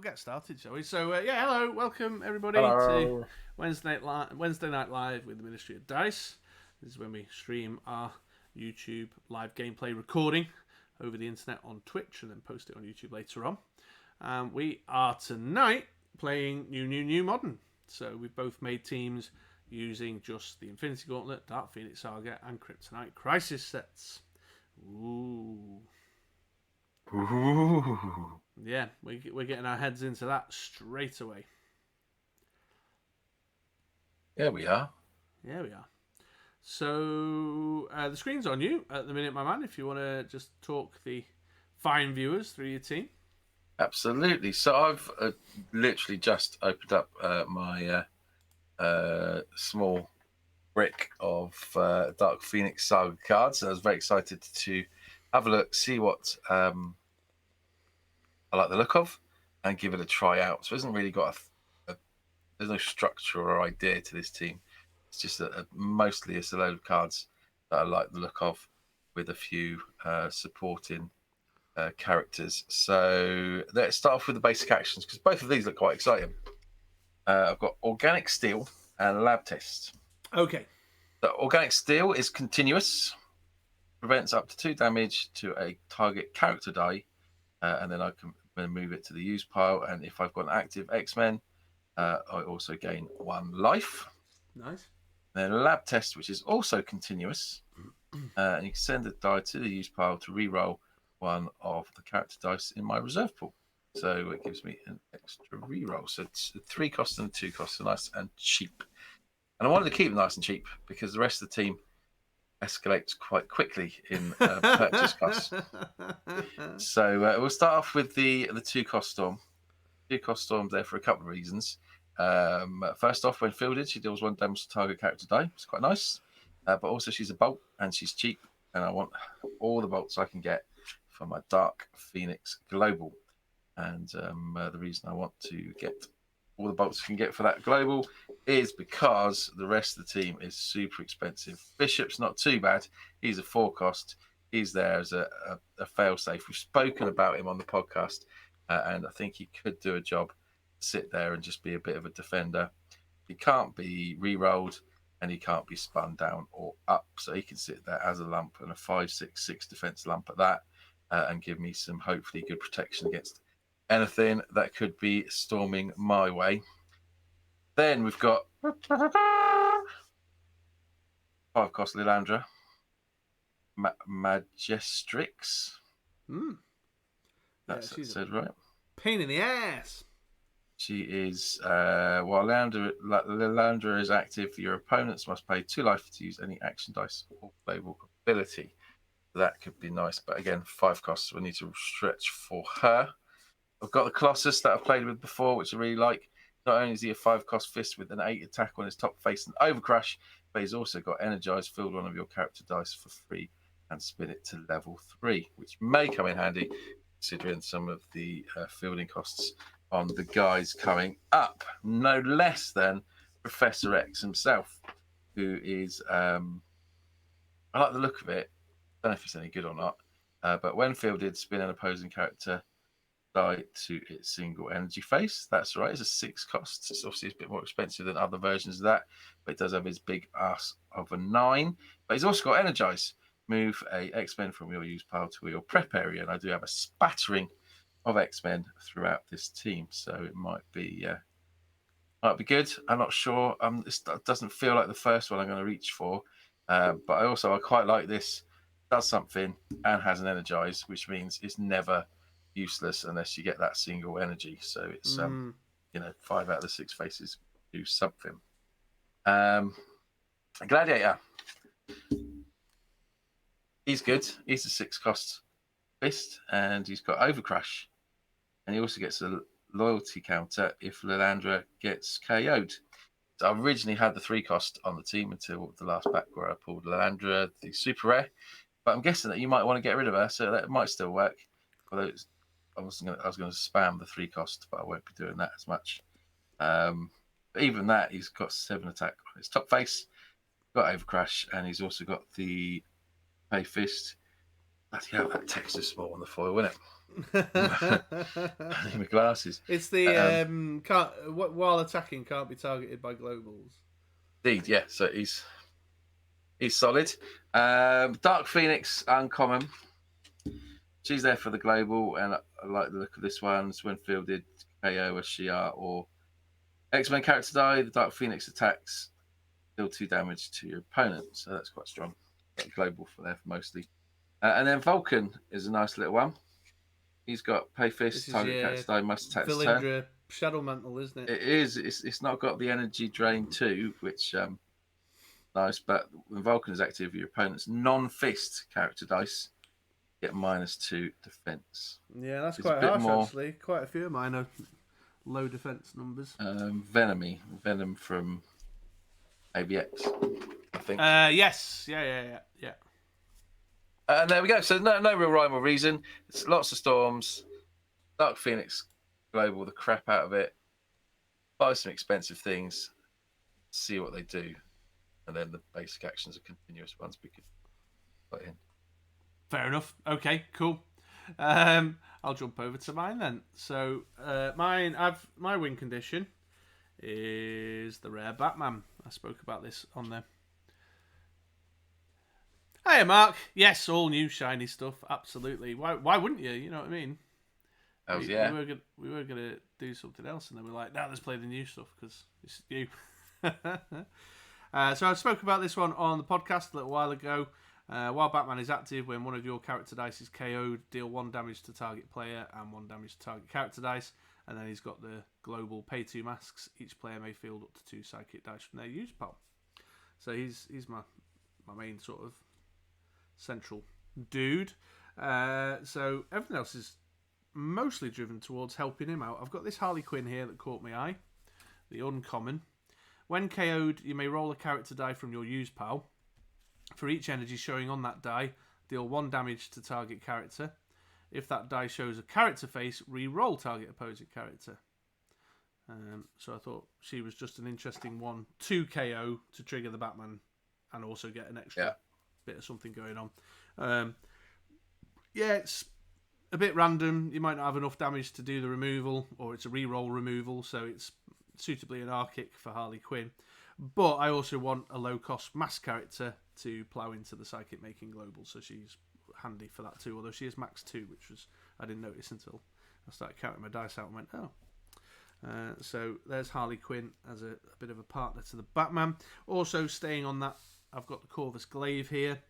get started, shall we? So, hello, welcome everybody Hello. to Wednesday Night Live with the Ministry of Dice. This is when we stream our YouTube live gameplay recording over the internet on Twitch and then post it on YouTube later on. We are tonight playing New Modern. So we've both made teams using just the Infinity Gauntlet, Dark Phoenix Saga, and Kryptonite Crisis sets. Ooh. Yeah, we're getting our heads into that straight away. Yeah, we are. Yeah, we are. So the screen's on you at the minute, my man, if you want to just talk the fine viewers through your team. Absolutely. So I've literally just opened up my small brick of Dark Phoenix Saga cards. I was very excited to have a look, see what I like the look of, and give it a try out. So it hasn't really got there's no structure or idea to this team. It's just mostly a load of cards that I like the look of, with a few supporting characters. So let's start off with the basic actions, because both of these look quite exciting. I've got Organic Steel and Lab Test. Okay. The Organic Steel is continuous, prevents up to 2 damage to a target character die, and then I can move it to the use pile. And if I've got an active X-Men, I also gain 1 life. Nice. Then Lab Test, which is also continuous, and you can send a die to the use pile to re-roll 1 of the character dice in my reserve pool. So it gives me an extra re-roll. So it's 3 costs and 2 costs, so nice and cheap. And I wanted to keep it nice and cheap because the rest of the team escalates quite quickly in purchase costs. So we'll start off with the 2-cost storm. 2-cost storm there for a couple of reasons. First off, when fielded, she deals 1 damage to target character die. It's quite nice. But also she's a bolt and she's cheap, and I want all the bolts I can get for my Dark Phoenix Global. And the reason I want to get all the bolts I can get for that Global is because the rest of the team is super expensive. Bishop's not too bad. He's a 4-cost. He's there as a fail-safe. We've spoken about him on the podcast, and I think he could do a job, sit there and just be a bit of a defender. He can't be re-rolled, and he can't be spun down or up. So he can sit there as a lump, and a 5/6/6 defense lump at that, and give me some hopefully good protection against anything that could be storming my way. Then we've got 5-cost Liliandra, Magistrix. That's said right. Pain in the ass. She is, while Liliandra is active, your opponents must pay 2 life to use any action dice or playable ability. That could be nice, but again, 5 costs, so we need to stretch for her. I've got the Colossus that I've played with before, which I really like. Not only is he a 5-cost fist with an 8 attack on his top face and overcrash, but he's also got Energize, field 1 of your character dice for free and spin it to level 3, which may come in handy considering some of the fielding costs on the guys coming up. No less than Professor X himself, who is, I like the look of it. I don't know if it's any good or not, but when fielded, spin an opposing character die to its single energy face. That's right, it's a 6 cost. It's obviously a bit more expensive than other versions of that, but it does have his big ass of a 9. But he's also got Energize. Move a X-Men from your use pile to your prep area, and I do have a spattering of X-Men throughout this team, so it might be good. I'm not sure. It doesn't feel like the first one I'm going to reach for, but I quite like this. Does something and has an Energize, which means it's never useless unless you get that single energy. So it's 5 out of the 6 faces do something. Gladiator. He's good. He's a 6-cost fist, and he's got Overcrash, and he also gets a loyalty counter if Liliandra gets KO'd. So I originally had the 3-cost on the team until the last pack where I pulled Liliandra, the super rare. But I'm guessing that you might want to get rid of her, so that might still work. Although I was going to spam the 3-cost, but I won't be doing that as much. But even that, he's got 7 attack on his top face, got Overcrash, and he's also got the Pay Fist. Bloody hell, that text is small on the foil, isn't it? I need my glasses. It's the while attacking can't be targeted by globals. Indeed, yeah. So he's solid. Dark Phoenix uncommon. She's there for the global, and I like the look of this one. So when fielded, KO a Shia or X-Men character die, the Dark Phoenix attacks, deal 2 damage to your opponent. So that's quite strong. Got global for there for mostly. And then Vulcan is a nice little one. He's got pay fist, target character die, must attack this turn. Liliandra Shadow Mantle, isn't it? It is. It's not got the energy drain too, which nice. But when Vulcan is active, your opponent's non-fist character dice get -2 defense. Yeah, that's quite harsh actually. Quite a few of mine are low defense numbers. Venom from ABX, I think. Yes, yeah. And there we go. So no real rhyme or reason. It's lots of storms. Dark Phoenix global the crap out of it. Buy some expensive things. See what they do, and then the basic actions are continuous ones we could put in. Fair enough. Okay, cool. I'll jump over to mine then. So my win condition is the rare Batman. I spoke about this on the. Hiya, Mark. Yes, all new shiny stuff. Absolutely. Why wouldn't you? You know what I mean? Yeah. We were gonna do something else, and then we're like, "Now let's play the new stuff because it's you." So I spoke about this one on the podcast a little while ago. While Batman is active, when one of your character dice is KO'd, deal 1 damage to target player and 1 damage to target character dice. And then he's got the global pay 2 masks. Each player may field up to 2 psychic dice from their use pile. So he's my main sort of central dude. So everything else is mostly driven towards helping him out. I've got this Harley Quinn here that caught my eye. The uncommon. When KO'd, you may roll a character die from your use pile. For each energy showing on that die, deal 1 damage to target character. If that die shows a character face, re-roll target opposing character. So I thought she was just an interesting one to KO to trigger the Batman and also get an extra bit of something going on. It's a bit random. You might not have enough damage to do the removal, or it's a re-roll removal, so it's suitably anarchic for Harley Quinn. But I also want a low-cost mass character to plough into the Psychic Making Global, so she's handy for that too, although she is max 2, which was I didn't notice until I started counting my dice out and went, oh. So there's Harley Quinn as a bit of a partner to the Batman. Also staying on that, I've got the Corvus Glaive here.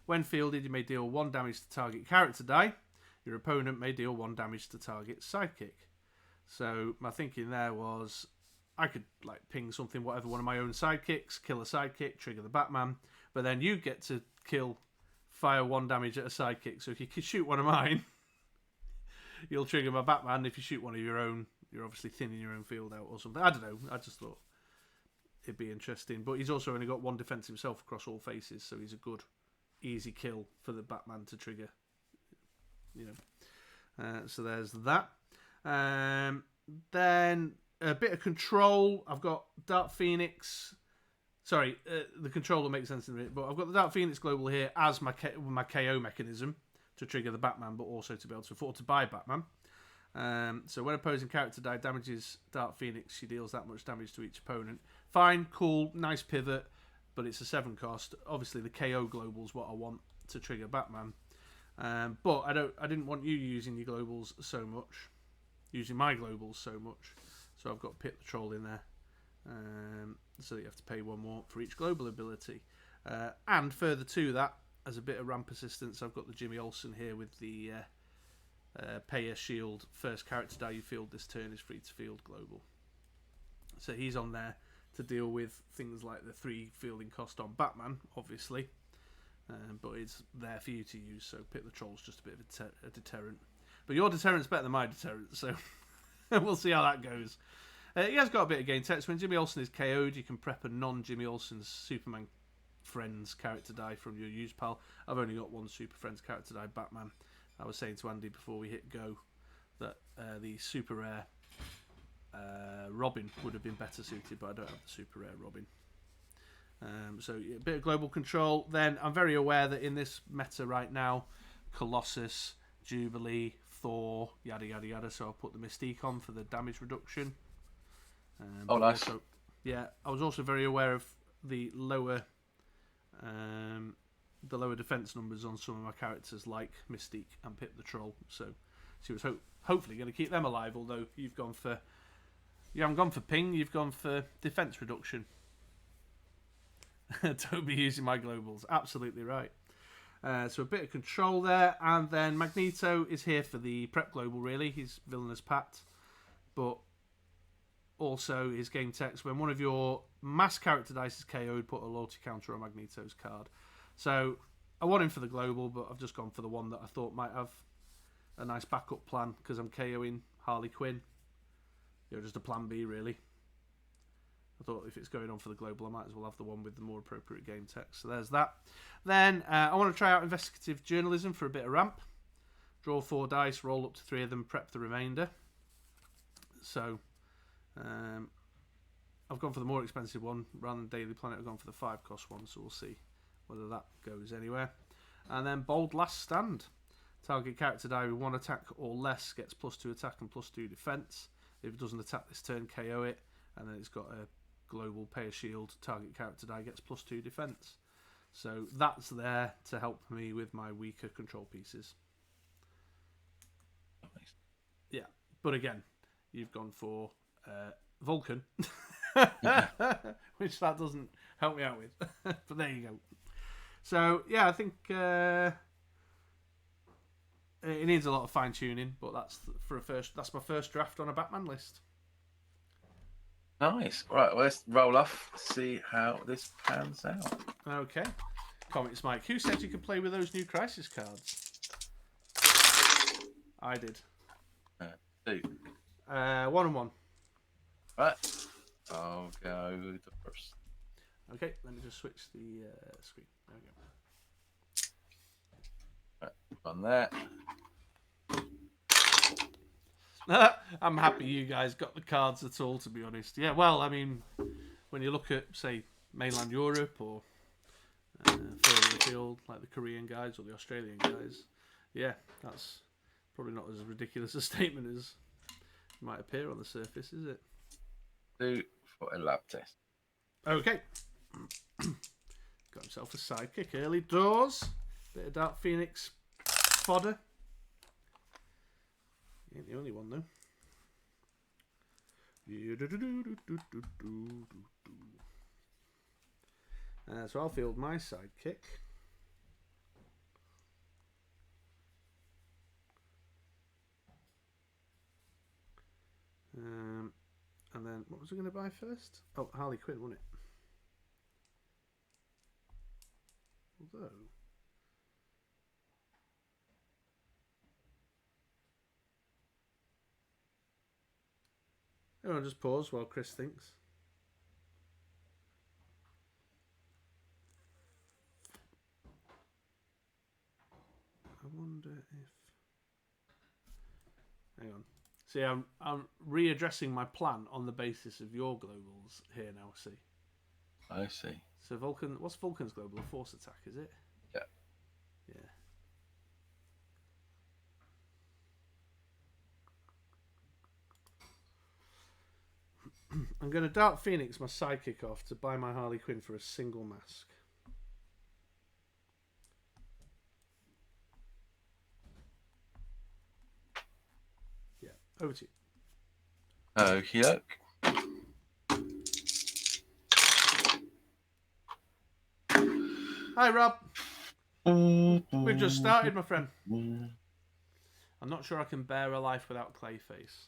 When fielded, you may deal 1 damage to target character die. Your opponent may deal 1 damage to target sidekick. So my thinking there was I could ping something, whatever, one of my own sidekicks, kill a sidekick, trigger the Batman, but then you get to fire 1 damage at a sidekick. So if you could shoot one of mine, you'll trigger my Batman. If you shoot one of your own, you're obviously thinning your own field out or something. I don't know. I just thought it'd be interesting. But he's also only got 1 defense himself across all faces, so he's a good, easy kill for the Batman to trigger. So there's that. Then a bit of control. I've got Dark Phoenix. Sorry, the control will make sense in a minute. But I've got the Dark Phoenix Global here as my KO mechanism to trigger the Batman, but also to be able to afford to buy Batman. So when opposing character die damages Dark Phoenix, she deals that much damage to each opponent. Fine, cool, nice pivot, but it's a 7 cost. Obviously, the KO Global is what I want to trigger Batman. But I didn't want you using your globals so much, using my globals so much. So I've got Pit the Troll in there, so that you have to pay 1 more for each global ability. And further to that, as a bit of ramp assistance, I've got the Jimmy Olsen here with the pay a shield. First character die you field this turn is free to field global. So he's on there to deal with things like the 3 fielding cost on Batman, obviously. But it's there for you to use, so Pit the Troll's just a bit of a deterrent. But your deterrent's better than my deterrent, so we'll see how that goes. He has got a bit of game text. When Jimmy Olsen is KO'd, you can prep a non-Jimmy Olsen's Superman Friends character die from your use pal. I've only got 1 Super Friends character die, Batman. I was saying to Andy before we hit go that the super rare Robin would have been better suited, but I don't have the super rare Robin. So a bit of global control. Then I'm very aware that in this meta right now, Colossus, Jubilee, Thor, yada yada yada. So I'll put the Mystique on for the damage reduction. Oh, nice. Also, yeah, I was also very aware of the lower defense numbers on some of my characters, like Mystique and Pip the Troll. So she was hopefully going to keep them alive. Although you haven't gone for ping, you've gone for defense reduction. Don't be using my globals. Absolutely right. So a bit of control there, and then Magneto is here for the prep global. Really, he's villainous Pat, but also his game text. When one of your mass character dice is KO'd, put a loyalty counter on Magneto's card. So I want him for the global, but I've just gone for the one that I thought might have a nice backup plan because I'm KOing Harley Quinn. Just a plan B, really. I thought if it's going on for the global, I might as well have the one with the more appropriate game text. So there's that. Then I want to try out investigative journalism for a bit of ramp. Draw 4 dice, roll up to 3 of them, prep the remainder. So I've gone for the more expensive one rather than Daily Planet. I've gone for the 5-cost one, so we'll see whether that goes anywhere. And then Bold Last Stand. Target character die with 1 attack or less gets +2 attack and +2 defense. If it doesn't attack this turn, KO it. And then it's got a global pay a shield. Target character die gets +2 defense. So that's there to help me with my weaker control pieces. Yeah, but again, you've gone for Vulcan, which that doesn't help me out with. But there you go. So yeah, I think it needs a lot of fine tuning, but that's my first draft on a Batman list. Nice. Right, well, let's roll off, see how this pans out. Okay. Comics Mike, who said you could play with those new Crisis cards? I did. 2. 1 and 1. Right. I'll go the first. Okay, let me just switch the screen. There we Right, on there. go. I'm happy you guys got the cards at all, to be honest. Yeah, well, I mean, when you look at, say, mainland Europe or further afield, like the Korean guys or the Australian guys, yeah, that's probably not as ridiculous a statement as might appear on the surface, is it? 2 for a lab test. Okay. Got himself a sidekick early doors. Bit of Dark Phoenix fodder. He ain't the only one, though. So I'll field my sidekick. And then, what was I going to buy first? Oh, Harley Quinn, wasn't it? Although... Everyone just pause while Chris thinks. I wonder if... Hang on. See, I'm readdressing my plan on the basis of your globals here now, see? I see. So Vulcan... What's Vulcan's global? A force attack, is it? Yeah. Yeah. I'm going to Dark Phoenix my sidekick off to buy my Harley Quinn for a single mask. Yeah, over to you. Okie doke. Hi, Rob. We've just started, my friend. I'm not sure I can bear a life without Clayface.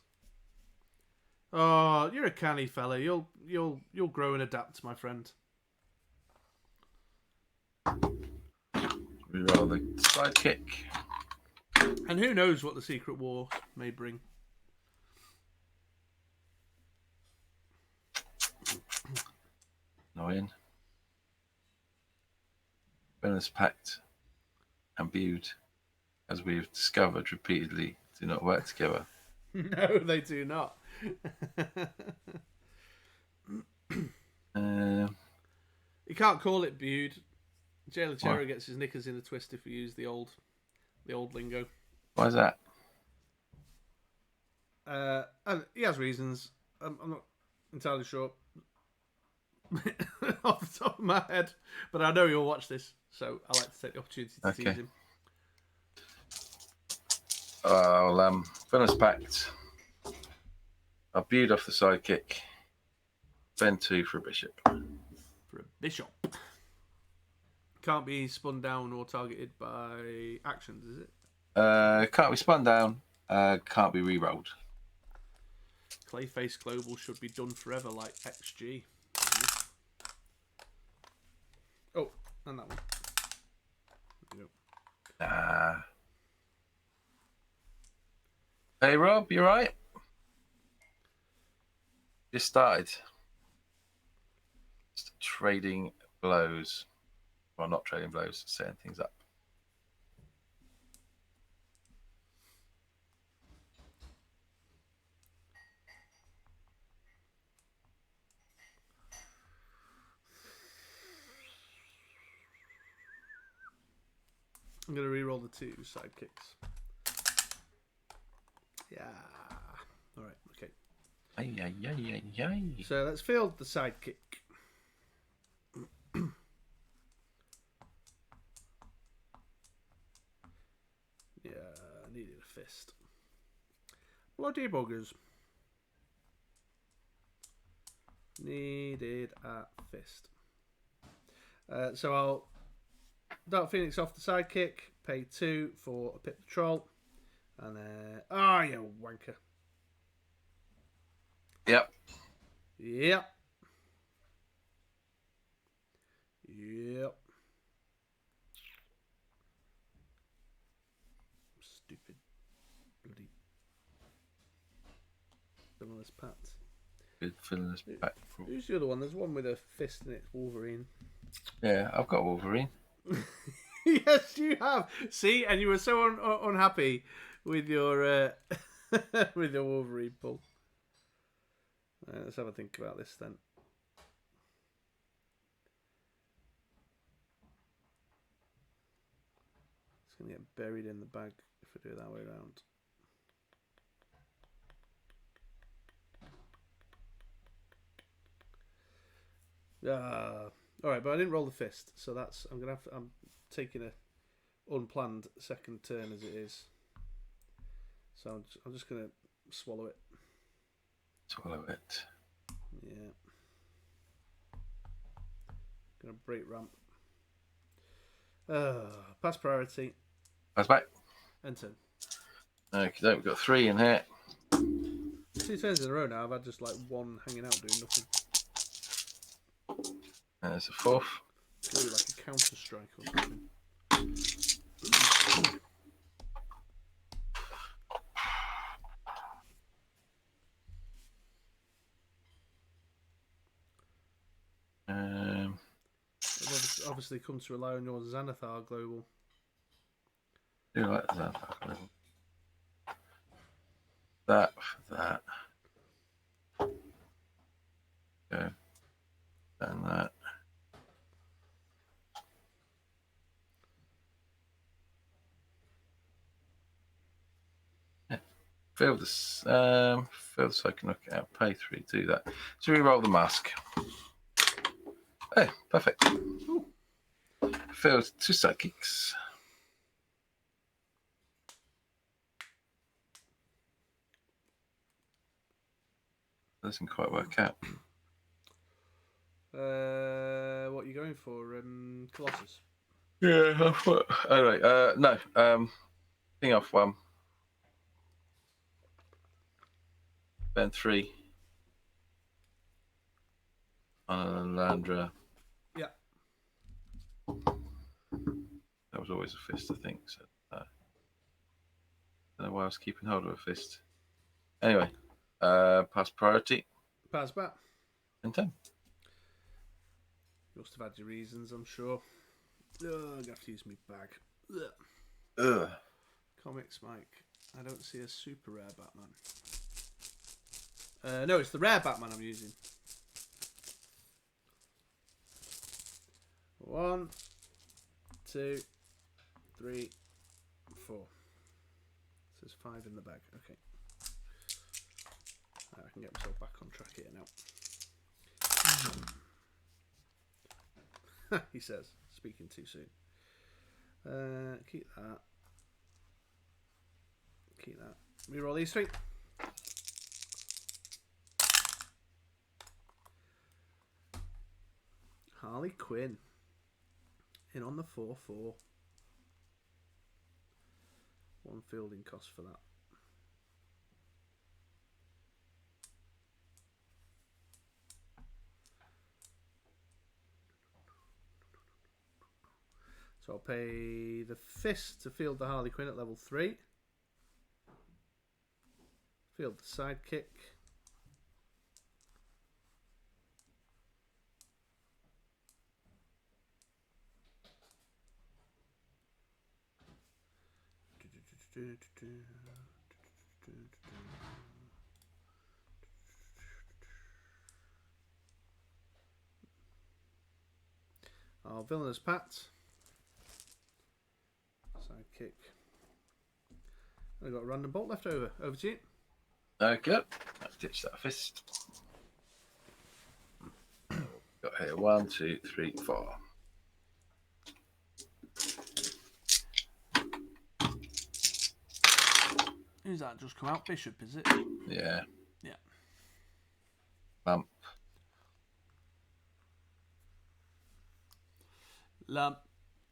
Oh, you're a canny fella. You'll grow and adapt, my friend. Reroll the sidekick. And who knows what the Secret War may bring. Annoying. Balance pact and Butte, as we've discovered repeatedly, do not work together. No, they do not. You can't call it Bude. Jailer Cherry gets his knickers in a twist if we use the old lingo. Why is that? And he has reasons. I'm not entirely sure off the top of my head, but I know you'll watch this, so I like to take the opportunity to tease him. Villainous Pact. I viewed off the sidekick. Spend 2 for a bishop. For a bishop. Can't be spun down or targeted by actions, is it? Can't be spun down. Can't be re-rolled. Clayface Global should be done forever like XG. Oh, and that one. There you go. Hey Rob, you right? Just started. Just trading blows. Well, not trading blows, setting things up. I'm going to re-roll the 2 sidekicks. Yeah. All right, okay. So let's field the sidekick. Yeah, I needed a fist. Bloody buggers. Needed a fist. So I'll Dark Phoenix off the sidekick, pay 2 for a Pip the Troll, and then you wanker. Yep. Stupid bloody villainous Pat. Good villainous Pact. Who's the other one? There's one with a fist in it. Wolverine. Yeah, I've got Wolverine. Yes, you have. See, and you were so unhappy with your with your Wolverine pull. Let's have a think about this then. It's going to get buried in the bag if we do it that way around. All right, but I didn't roll the fist, so that's I'm taking a unplanned second turn as it is. So I'm just going to swallow it. Swallow it. Yeah. Gonna break ramp. Pass priority. Pass back. End turn. Okay, we've got 3 in here. 2 turns in a row now. I've had just like one hanging out doing nothing. There's a 4th. It's gonna be like a counter strike or something. I've obviously come to rely on your Xanathar Global. Do you like Xanathar Global? That for that. Okay. And that. Yeah. Fill this. Fill so I can knock it out. Pay 3. Do that. So re-roll the mask. Oh, perfect. Ooh. Filled 2 sidekicks. Doesn't quite work out. What are you going for? Colossus. Yeah, I thought. Anyway, no. Thing off 1. Then 3. On Liliandra. Yeah. That was always a fist, I think. So, I don't know why I was keeping hold of a fist. Anyway, pass priority. Pass back. And 10. You must have had your reasons, I'm sure. I'm going to have to use my bag. Ugh. Comics, Mike. I don't see a super rare Batman. No, it's the rare Batman I'm using. 1, 2, 3, 4. So there's 5 in the bag. Okay. I can get myself back on track here now. He says, speaking too soon. Keep that. Keep that. Reroll these three. Harley Quinn. In on the 4/4. 1 fielding cost for that. So I'll pay the Fist to field the Harley Quinn at level 3. Field the Sidekick. Our Villainous Pat. Sidekick. I've got a random bolt left over. Over to you. Okay. Let's ditch that Fist. Got here 1, 2, 3, 4. Who's that just come out? Bishop, is it? Yeah. Yeah. Lump.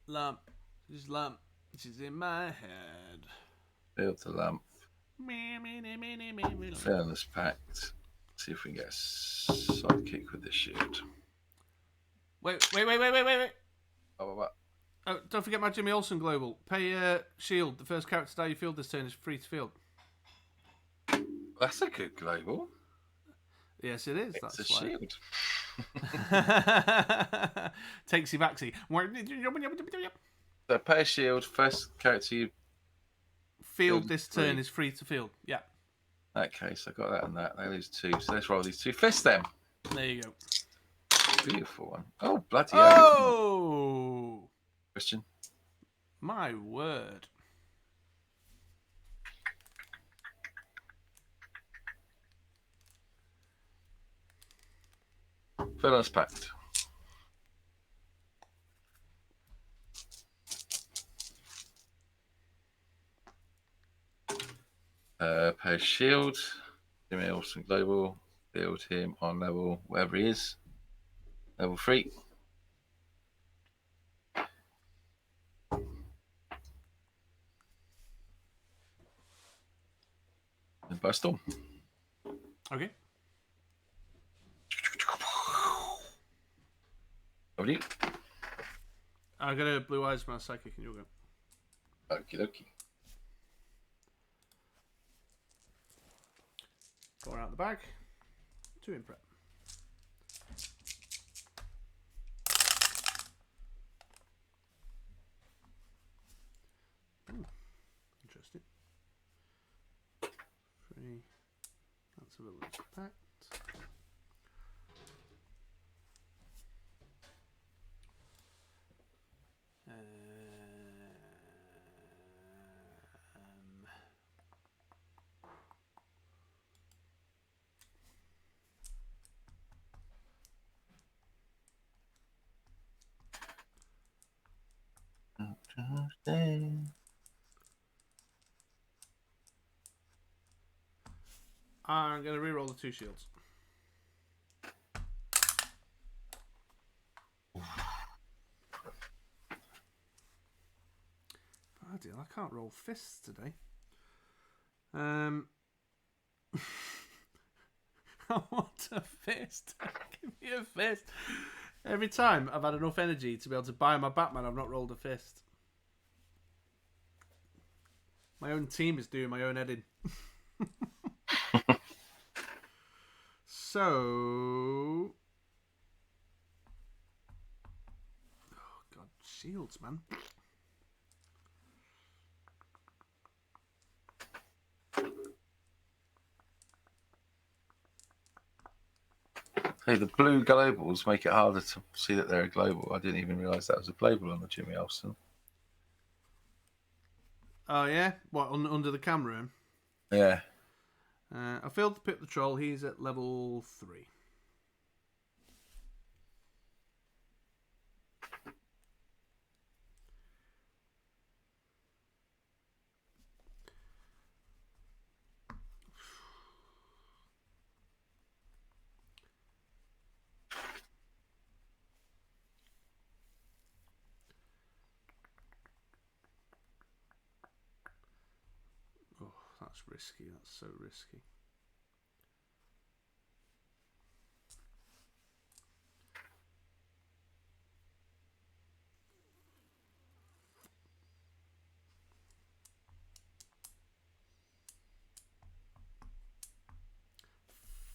Lump. Just lump. She's in my head. Build the lump. Fairness pact. See if we can get a sidekick with this shield. Wait. Oh, what? Oh, don't forget my Jimmy Olsen global. Pay shield. The first character die you field this turn is free to field. That's a good global. Yes, it is. It's That's a why. shield. Takesy backsy. So pay a shield. First character you Field this turn is free to field. Yeah. In that case, I got that and that. They lose 2. So let's roll these 2 fists then. There you go. Beautiful one. Oh, bloody hell. Oh! Christian. My word. Villainous pact. Pay shield. Jimmy Olsen global. Build him on level wherever he is. Level 3. And by storm. Okay. Over to you. I got a Blue Eyes Man Psychic and you'll go. Okie dokie. 4 out the bag. 2 in prep. Interesting. 3. That's a Villainous Pact. I'm going to reroll the 2 shields. Bloody hell, I can't roll fists today. I want a fist. Give me a fist. Every time I've had enough energy to be able to buy my Batman, I've not rolled a fist. My own team is doing my own heading. So... Oh, God. Shields, man. Hey, the blue globals make it harder to see that they're a global. I didn't even realise that was a global on the Jimmy Olsen. Oh, yeah? What, under the camera? Yeah. I failed to pick the troll. He's at level 3. Oh, that's risky. That's so risky.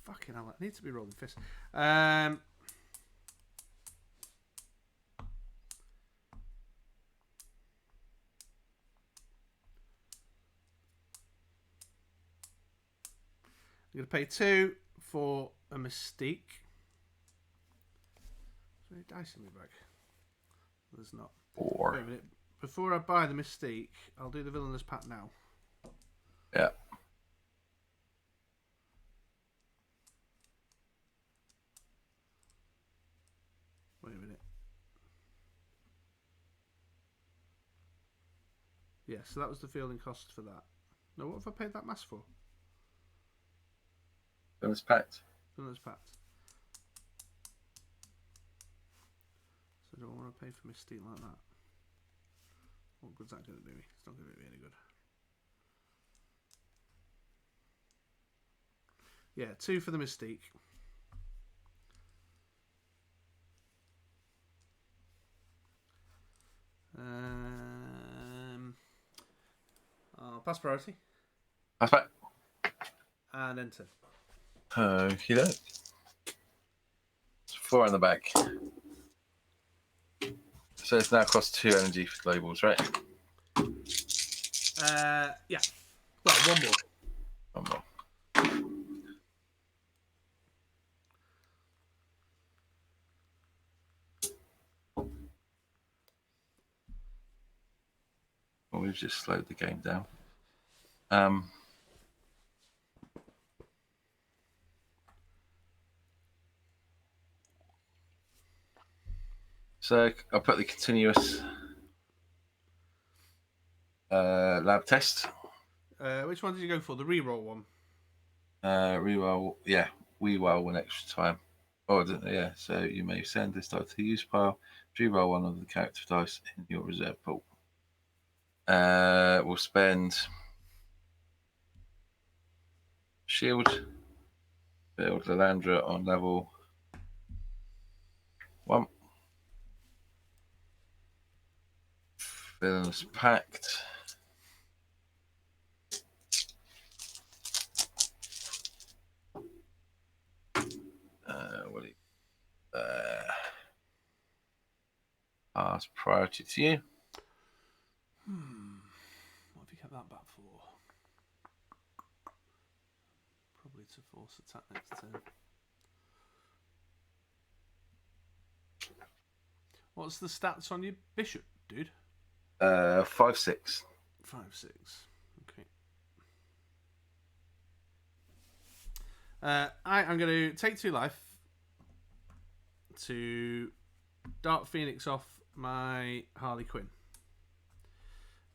Fucking hell, I need to be rolling fists. I'm going to pay 2 for a Mystique. Is there any dice in my bag? There's not. 4. Wait a minute. Before I buy the Mystique, I'll do the Villainous Pact now. Yeah. Wait a minute. Yeah, so that was the fielding cost for that. No, what have I paid that mass for? Villainous Pact. Villainous Pact. So do I want to pay for Mystique like that? What good's that going to do me? It's not going to do me any good. Yeah, 2 for the Mystique. I'll pass priority. That's back. And enter. Okie doke. It's 4 in the back. So it's now cost 2 energy for labels, right? Yeah. Well, 1 more. 1 more. Well, we've just slowed the game down. So I'll put the continuous lab test. Which one did you go for? The reroll one? Reroll, yeah, reroll 1 extra time. Oh, yeah, so you may send this die to the use pile. Reroll 1 of the character dice in your reserve pool. We'll spend shield, build Liliandra on level 1. Villainous Pact. What do you, pass priority to you. What have you kept that back for? Probably to force attack next turn. What's the stats on your bishop, dude? 5/6. 5/6. Okay. I'm going to take 2 life to Dark Phoenix off my Harley Quinn.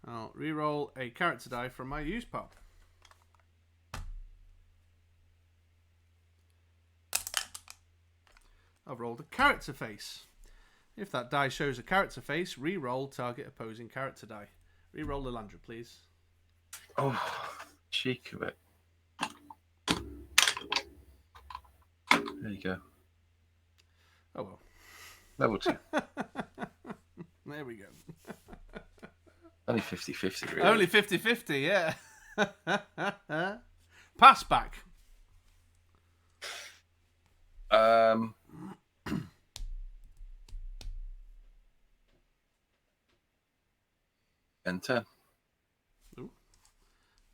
I'll reroll a character die from my use pile. I've rolled a character face. If that die shows a character face, reroll target opposing character die. Reroll Liliandra, please. Oh, cheek of it. There you go. Oh well. Level 2. There we go. Only 50/50, really. Only 50/50, yeah. Pass back. Enter. Ooh,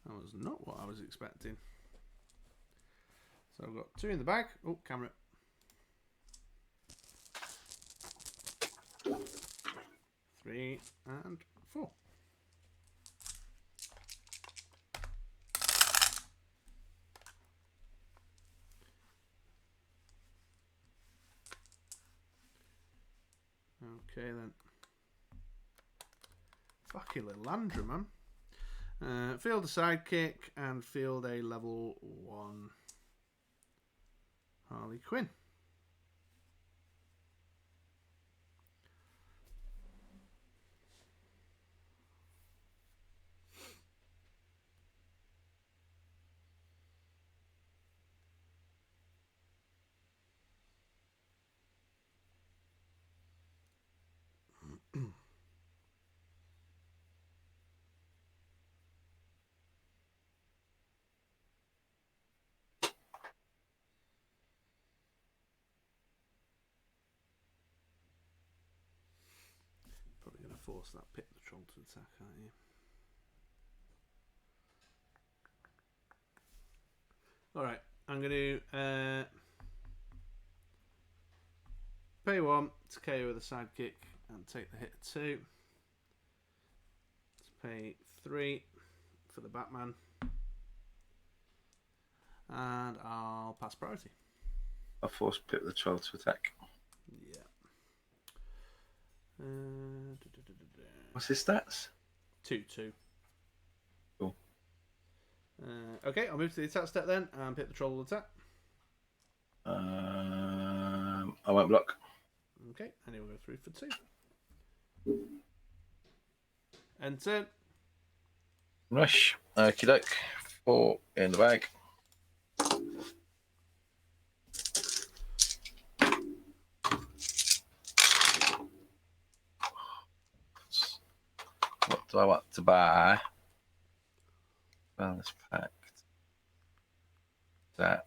that was not what I was expecting. So I've got 2 in the bag. Oh, camera. 3 and 4. Okay then. Fucking Liliandra, man. Field a sidekick and field a level 1 Harley Quinn. Probably going to force that pit the troll to attack, aren't you? Alright, I'm going to pay 1 to KO with a sidekick and take the hit 2. Let's pay 3 for the Batman. And I'll pass priority. I'll force Pip the Troll to attack. Yeah. What's his stats? 2-2. Cool. Okay, I'll move to the attack step then and Pip the Troll will attack. I won't block. Okay, and he'll go through for 2. End turn. Rush. Okie doke. 4 in the bag. What do I want to buy? Balance pact. Zap.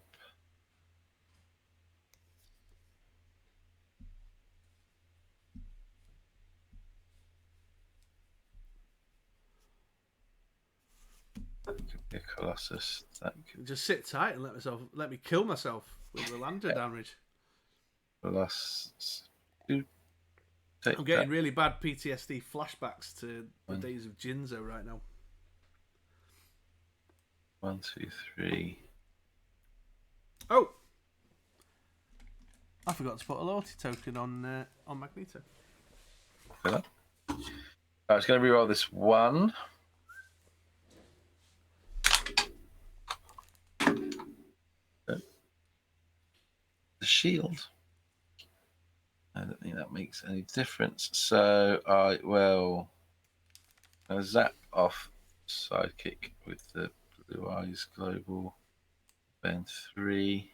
That could be a Colossus. That could Just sit tight and let me kill myself with the Liliandra damage. be Colossus. I'm getting really bad PTSD flashbacks to the days of Jinzo right now. 1, 2, 3. Oh! I forgot to put a loyalty token on Magneto. Right, I was going to reroll this 1. The shield. I don't think that makes any difference. So I will zap off sidekick with the Blue Eyes Global. Then 3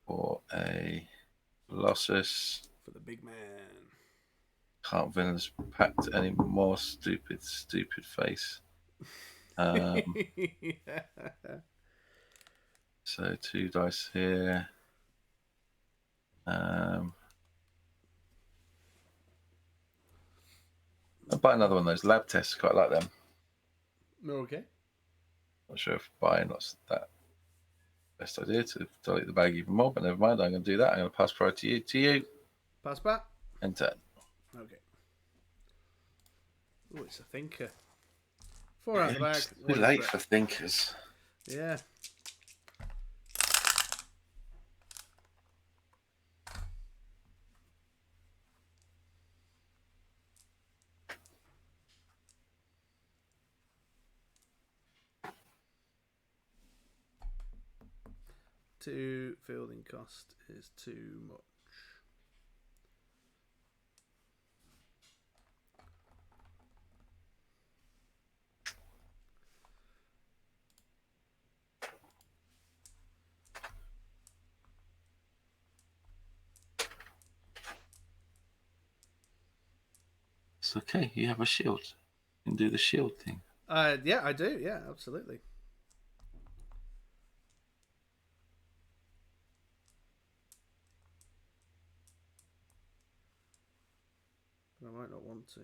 for a Colossus. For the big man. Can't villains packed any more stupid face. Yeah. So 2 dice here. I'll buy another one of those lab tests. Quite like them. Okay. Not sure if buying that's that best idea to delete the bag even more, but never mind. I'm going to do that. I'm going to pass priority to you. Pass back. And turn. Okay. Oh, it's a thinker. 4 out of the bag. It's too late for thinkers. Yeah. Two fielding cost is too much. It's okay. You have a shield. You can do the shield thing. Yeah, I do. Yeah, absolutely. But I might not want to.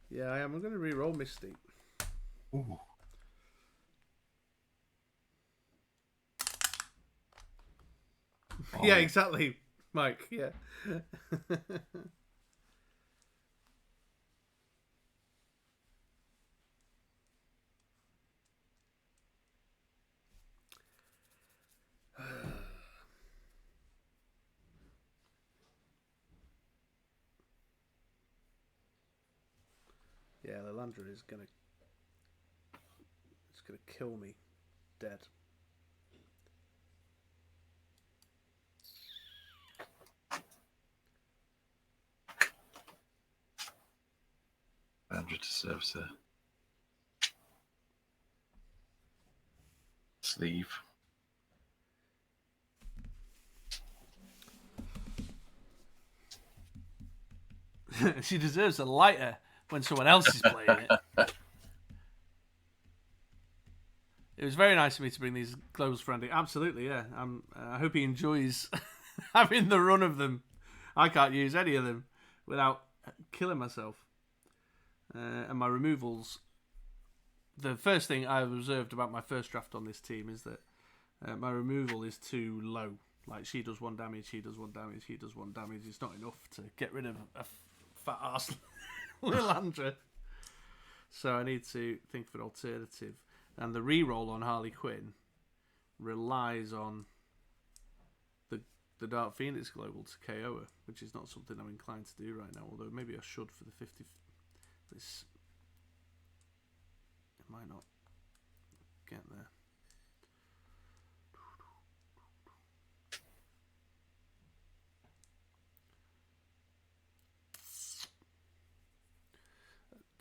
Yeah, I am. I'm going to re-roll Mystique. Ooh. Yeah, exactly, Mike. Yeah. Yeah, Liliandra is gonna kill me dead. Andrew deserves a sleeve. She deserves a lighter when someone else is playing it. It was very nice of me to bring these globals for Andy. Absolutely, yeah. I hope he enjoys having the run of them. I can't use any of them without killing myself. And my removals. The first thing I've observed about my first draft on this team is that my removal is too low. Like, she does 1 damage, he does 1 damage, he does 1 damage. It's not enough to get rid of a fat ass Liliandra. So I need to think of an alternative. And the reroll on Harley Quinn relies on the Dark Phoenix Global to KO her, which is not something I'm inclined to do right now, although maybe I should for the 50. This it might not get there.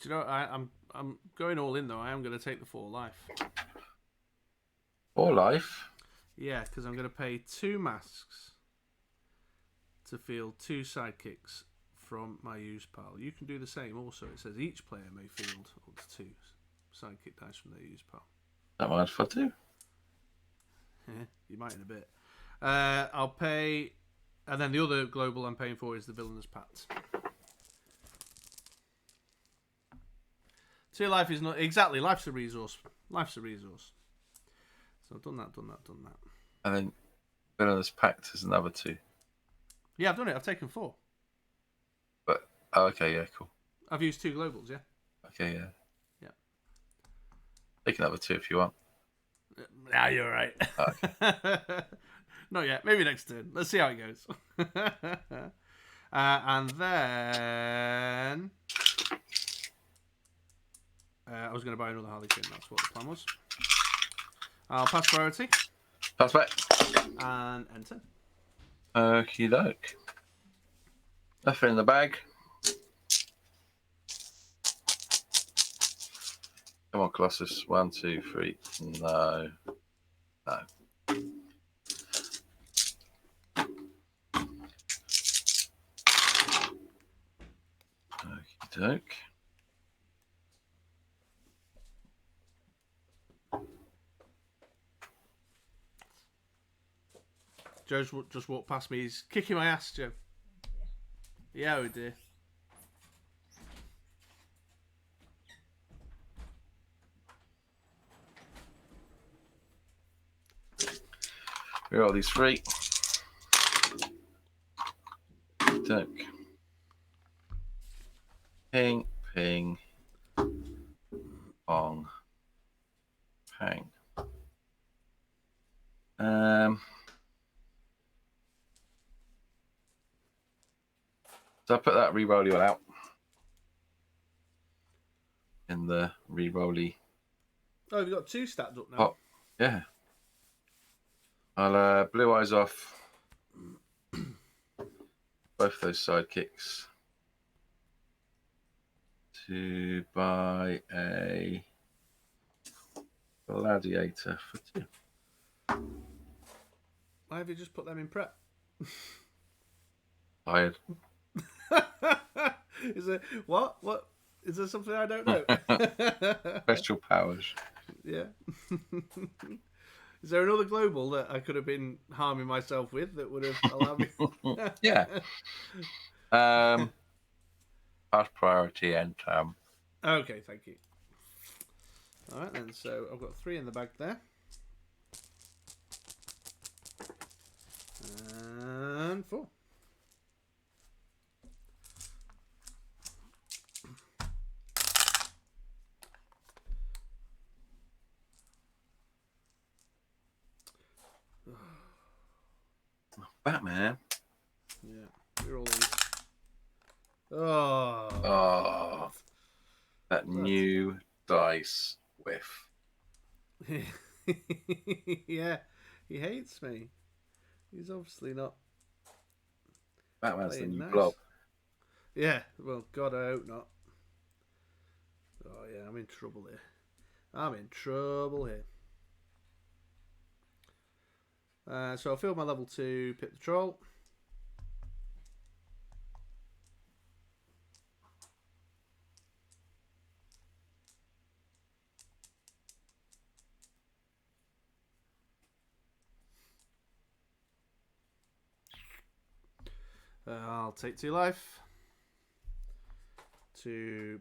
Do you know, I'm going all in though. I am going to take the 4 life. 4 life? Yeah, because I'm going to pay 2 masks to field 2 sidekicks from my use pile. You can do the same also. It says each player may field up to 2 sidekick dice from their use pile. Don't mind if I do. Yeah, you might in a bit. I'll pay... And then the other global I'm paying for is the Villainous Pact. 2 life is not... Exactly, life's a resource. Life's a resource. So I've done that. And then Villainous Pact is another 2. Yeah, I've done it. I've taken 4. But, oh, okay, yeah, cool. I've used 2 globals, yeah? Okay, yeah. Yeah. Take another 2 if you want. Nah, you're right. Oh, okay. Not yet. Maybe next turn. Let's see how it goes. And then... I was going to buy another Harley Quinn. That's what the plan was. I'll pass priority. Pass back. And enter. Okie doke. Nothing in the bag. Come on, Colossus. 1, 2, 3. No. No. Okie doke. Joe's just walked past me. He's kicking my ass, Joe. Yeah, oh dear. Where are these 3? Doke. Ping, ping. Pong. Pang. So I put that re-rolly one out in the re-rolly. Oh, you've got 2 stacked up now. Oh, yeah. I'll blue eyes off both those sidekicks to buy a gladiator for 2. Why have you just put them in prep? Tired. Is it what? What is there something I don't know? Special powers. Yeah. Is there another global that I could have been harming myself with that would have allowed me? Yeah. Pass priority and Okay, thank you. All right then. So I've got 3 in the bag there. 4. Batman. Yeah, we're all these. Oh. Oh, that new dice whiff. Yeah, he hates me. He's obviously not. Batman's the new Nice. Blob. Yeah, well, God, I hope not. Oh, yeah, I'm in trouble here. I'm in trouble here. So I'll fill my level 2 Pit the Troll. I'll take 2 life to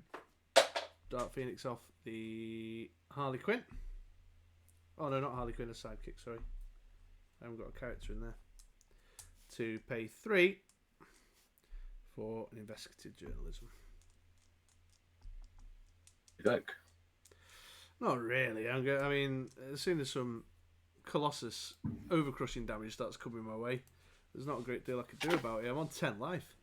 Dark Phoenix off the Harley Quinn. Oh no, not Harley Quinn, a sidekick, sorry. I haven't got a character in there. To pay 3 for an investigative journalism. You like? Not really. I mean, as soon as some Colossus overcrushing damage starts coming my way, there's not a great deal I could do about it. I'm on 10 life.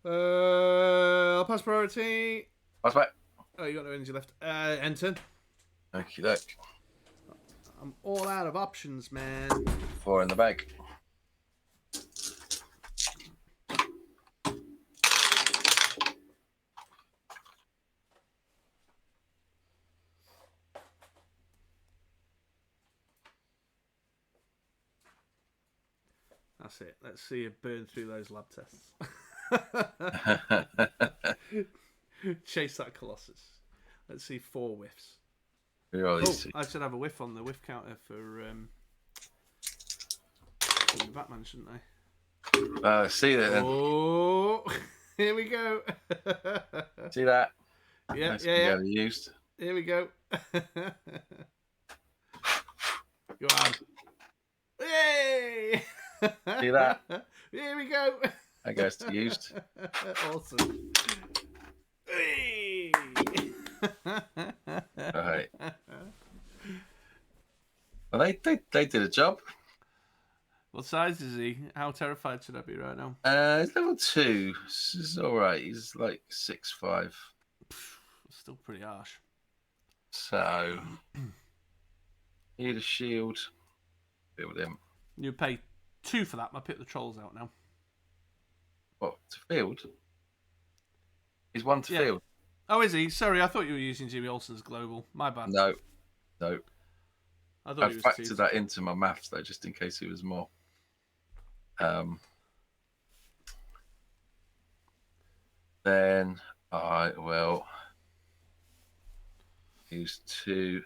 I'll pass priority. Pass back. Oh, you got no energy left. Enter. Okie doke. I'm all out of options, man. 4 in the bag. That's it. Let's see you burn through those lab tests. Chase that Colossus. Let's see 4 whiffs. Oh, I should have a whiff on the whiff counter for the Batman, shouldn't I? See that then. Oh, here we go. See that? Yeah, Nice yeah. Used. Here we go. Go on. Yay! See that? Here we go. That goes to used. Awesome. Hey! Right. Well, they did a job. What size is he? How terrified should I be right now? He's level 2. This is all right. He's like 6'5". Still pretty harsh. So, need a shield. Build him. You pay 2 for that. My Pit the Troll's out now. What, to field? He's 1 to field. Oh, is he? Sorry, I thought you were using Jimmy Olsen's global. My bad. No. I thought I factored that into my maths though, just in case he was more. Then I will use 2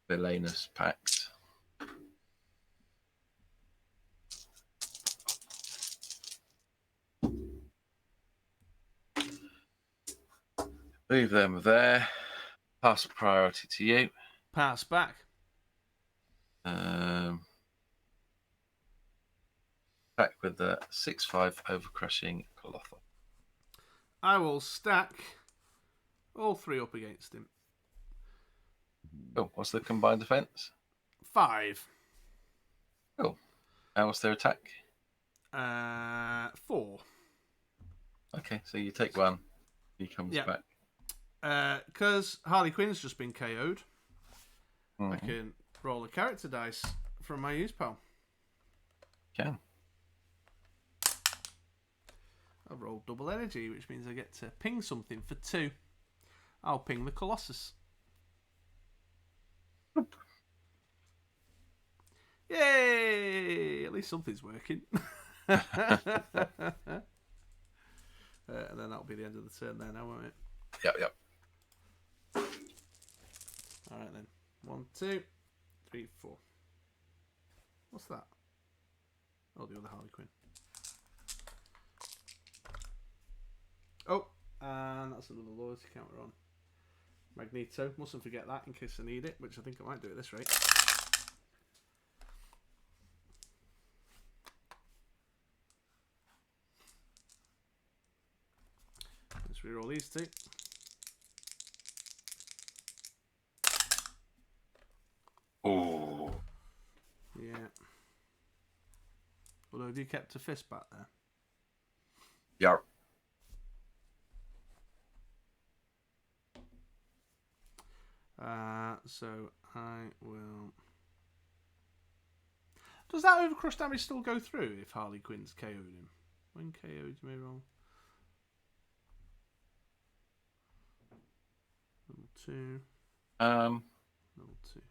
Villainous packs. Leave them there. Pass priority to you. Pass back. Back with the 6/5 overcrushing Colossus. I will stack all 3 up against him. Oh, what's the combined defense? 5. Oh, and what's their attack? 4. Okay, so you take 1. He comes back. Because Harley Quinn's just been KO'd, Mm-hmm. I can roll a character dice from my use pal. Can. I've rolled double energy, which means I get to ping something for 2. I'll ping the Colossus. Oop. Yay! At least something's working. And then that'll be the end of the turn there now, won't it? Yep. Alright then. 1, 2, 3, 4. What's that? Oh, the other Harley Quinn. Oh, and that's another loyalty counter on. Magneto. Mustn't forget that in case I need it, which I think I might do at this rate. reroll these two. Oh. Yeah. Although, have you kept a fist back there? Yeah. So I will. Does that overcrush damage still go through if Harley Quinn's KO'd him? When KO'd, you may roll. Level 2. Level 2.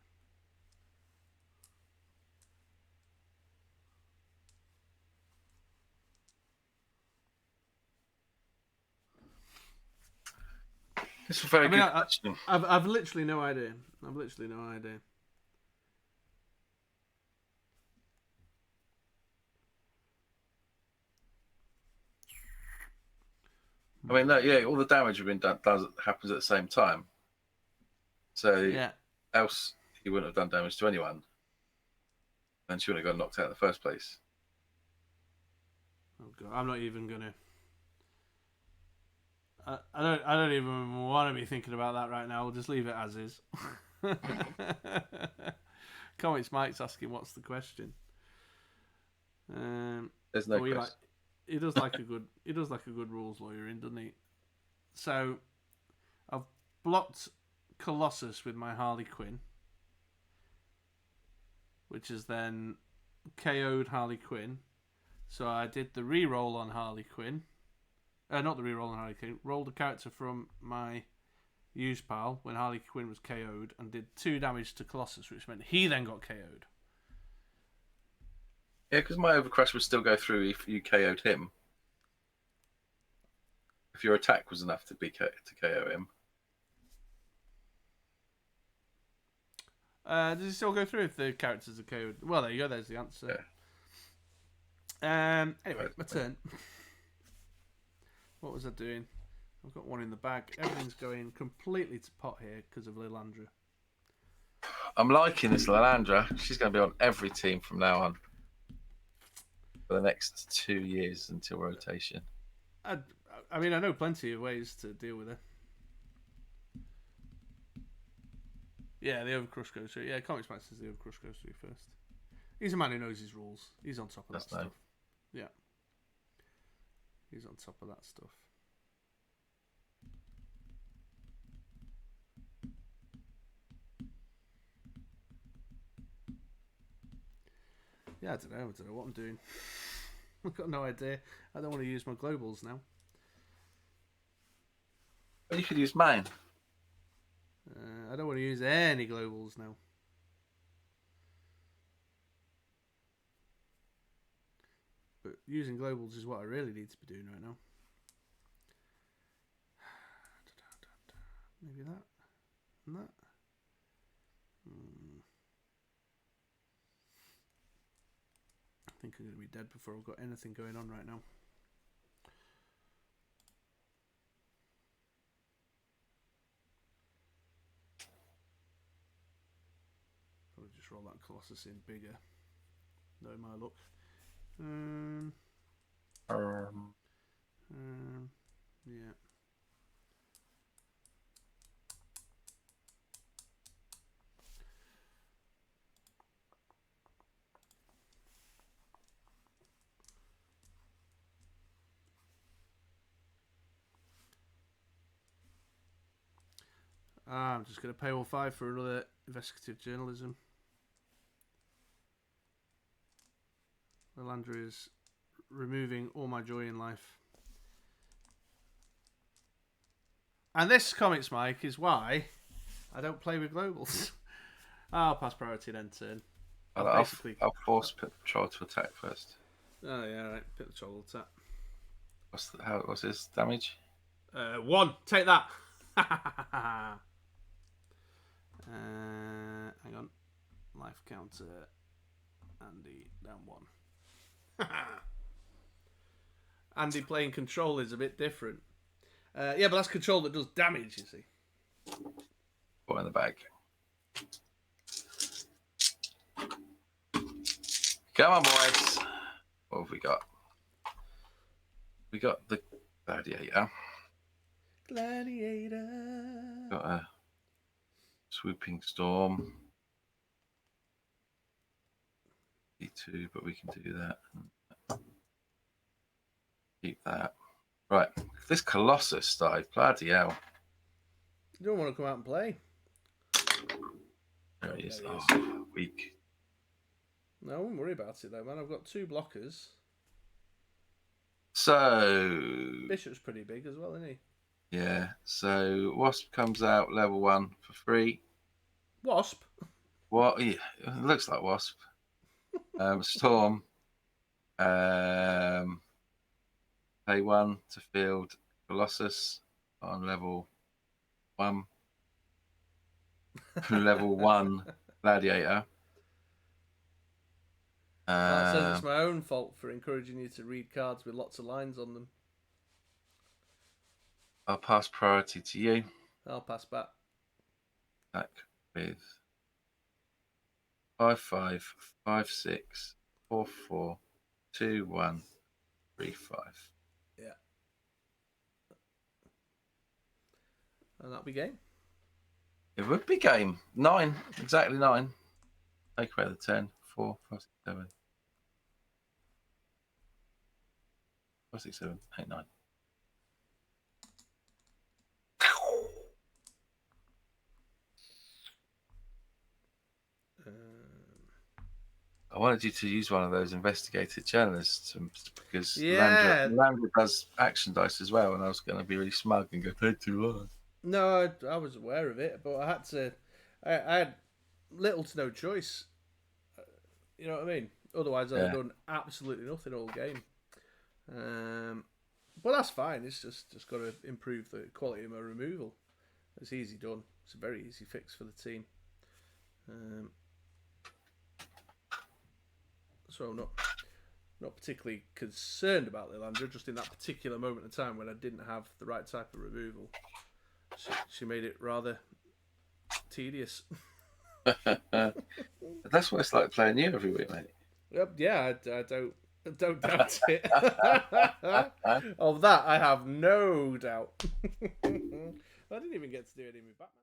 It's a very good question. I've literally no idea. I mean, yeah, all the damage have been done happens at the same time. So Yeah. Else he wouldn't have done damage to anyone, and she wouldn't have got knocked out in the first place. Oh god, I'm not even gonna. I don't even want to be thinking about that right now. We'll just leave it as is. Comics Mike's asking what's the question. There's no question. He does like a good rules lawyer, doesn't he? So I've blocked Colossus with my Harley Quinn, which is then KO'd Harley Quinn. So I did the reroll on Harley Quinn. Not the reroll on Harley Quinn. Rolled a character from my use pal when Harley Quinn was KO'd and did 2 damage to Colossus, which meant he then got KO'd. Yeah, because my overcrush would still go through if you KO'd him. If your attack was enough to KO him. Does it still go through if the characters are KO'd? Well, there you go. There's the answer. Yeah. Anyway, my turn. What was I doing? I've got one in the bag. Everything's going completely to pot here because of Liliandra. I'm liking this Liliandra. She's going to be on every team from now on for the next 2 years until rotation. I mean, I know plenty of ways to deal with her. Yeah, the overcrush goes through. Yeah, Comics Max says the overcrush goes through first. He's a man who knows his rules. He's on top of that stuff. Yeah. He's on top of that stuff. Yeah, I don't know what I'm doing. I've got no idea. I don't want to use my globals now. Well, you could use mine. I don't want to use any globals now. But using globals is what I really need to be doing right now. Maybe that and that. I think I'm going to be dead before I've got anything going on right now. Probably just roll that Colossus in bigger. Knowing my luck. Yeah. I'm just going to pay all 5 for another investigative journalism. Liliandra is removing all my joy in life. And this, Comics Mike, is why I don't play with globals. I'll pass priority then turn. I'll force Pit Patrol to attack first. Oh yeah, right. Pit Patrol attack. What's his damage? 1. Take that. Hang on. Life counter. Andy down 1. Andy playing control is a bit different. Yeah, but that's control that does damage, you see. Put in the bag. Come on, boys. What have we got? We got the Gladiator. Gladiator. Got a swooping storm. E2, but we can do that. Keep that. Right. This Colossus died. Bloody hell. You don't want to come out and play. There he is. There he is. Oh, weak. No, I wouldn't worry about it though, man. I've got 2 blockers. So Bishop's pretty big as well, isn't he? yeah. So Wasp comes out level 1 for free. Wasp. What? Yeah, it looks like Wasp. Storm. Pay 1 to field Colossus on level 1. Level 1 Gladiator. That says it's my own fault for encouraging you to read cards with lots of lines on them. I'll pass priority to you. I'll pass back. Back with 5-5, 5-6, 4-4, 2-1, 3-5. Yeah. And that'll be game. It would be game. 9. Exactly 9. Take away the 10. 4, 5, 6, 7. 5, 6, 7, 8, 9. I wanted you to use one of those investigative journalists because Liliandra does action dice as well, and I was going to be really smug and go, "Played too long." No, I was aware of it, but I had to. I had little to no choice. You know what I mean? Otherwise, I'd have done absolutely nothing all game. But that's fine. It's just got to improve the quality of my removal. It's easy done. It's a very easy fix for the team. So I'm not particularly concerned about Liliandra, just in that particular moment of time when I didn't have the right type of removal. She made it rather tedious. That's what it's like playing you every week, mate. Yep, yeah, I don't doubt it. Of that, I have no doubt. I didn't even get to do any with Batman.